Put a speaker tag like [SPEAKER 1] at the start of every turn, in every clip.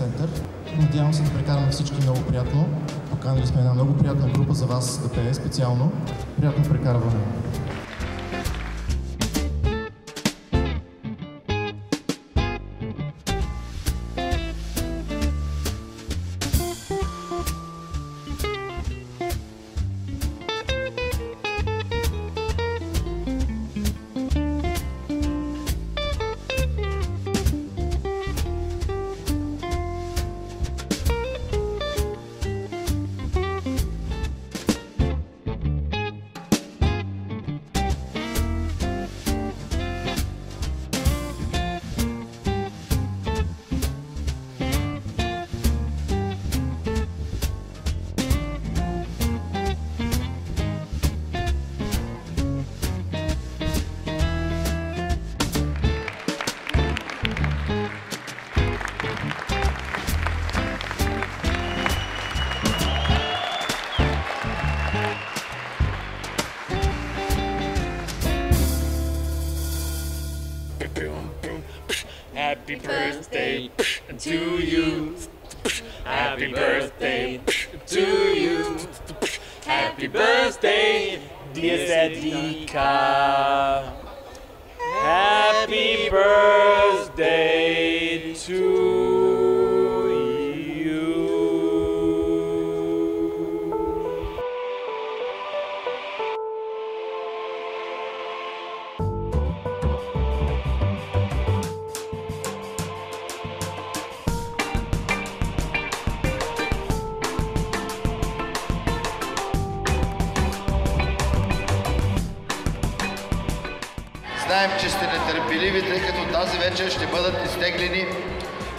[SPEAKER 1] център. Надявам се да прекараме всички много приятно. Поканили сме една много приятна група за вас да пее специално. Приятно прекарване!
[SPEAKER 2] Happy birthday to you. Happy birthday to you. Happy birthday, dear Zedika. Happy birthday to you.
[SPEAKER 3] Знаем, че сте нетърпеливи, тъй като тази вечер ще бъдат изтеглени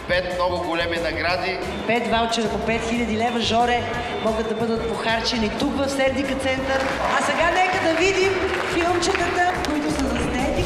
[SPEAKER 3] 5 много големи награди.
[SPEAKER 4] 5 ваучера по 5000 лева, Жоре, могат да бъдат похарчени тук в Сердика център. А сега нека да видим филмчетата, които са заснети.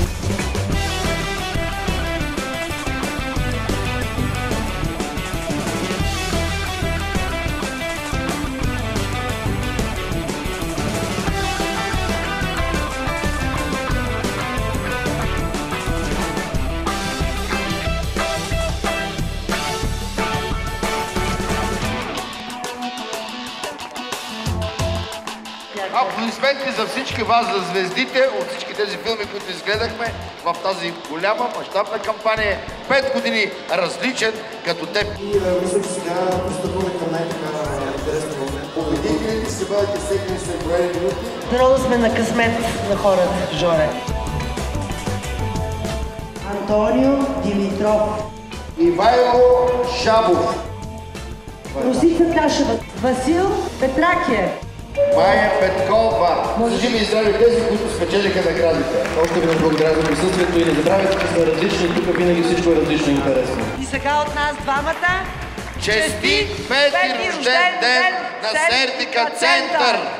[SPEAKER 3] Аплодисменти за всички вас, за звездите от всички тези филми, които изгледахме в тази голяма мащабна кампания. 5 години различен като теб.
[SPEAKER 5] И мисля, че сега пристъпваме към най-така интересно. Победителите ще бъдат изтекли след броени минути.
[SPEAKER 4] Дано да сме на късмет на хората, Жоре. Антонио Димитров.
[SPEAKER 3] Ивайло Шабов.
[SPEAKER 4] Росица Ташева. Васил Петракиев.
[SPEAKER 3] Майя Петкова. Кажи ми здраве тези, които спечелиха наградите.
[SPEAKER 6] Още веднъж благодаря за присъствието и не забравяйте, че сме различни. Тук винаги всичко е различно и интересно.
[SPEAKER 4] И сега от нас двамата.
[SPEAKER 3] Честит 5-ти рожден ден на Сердика център!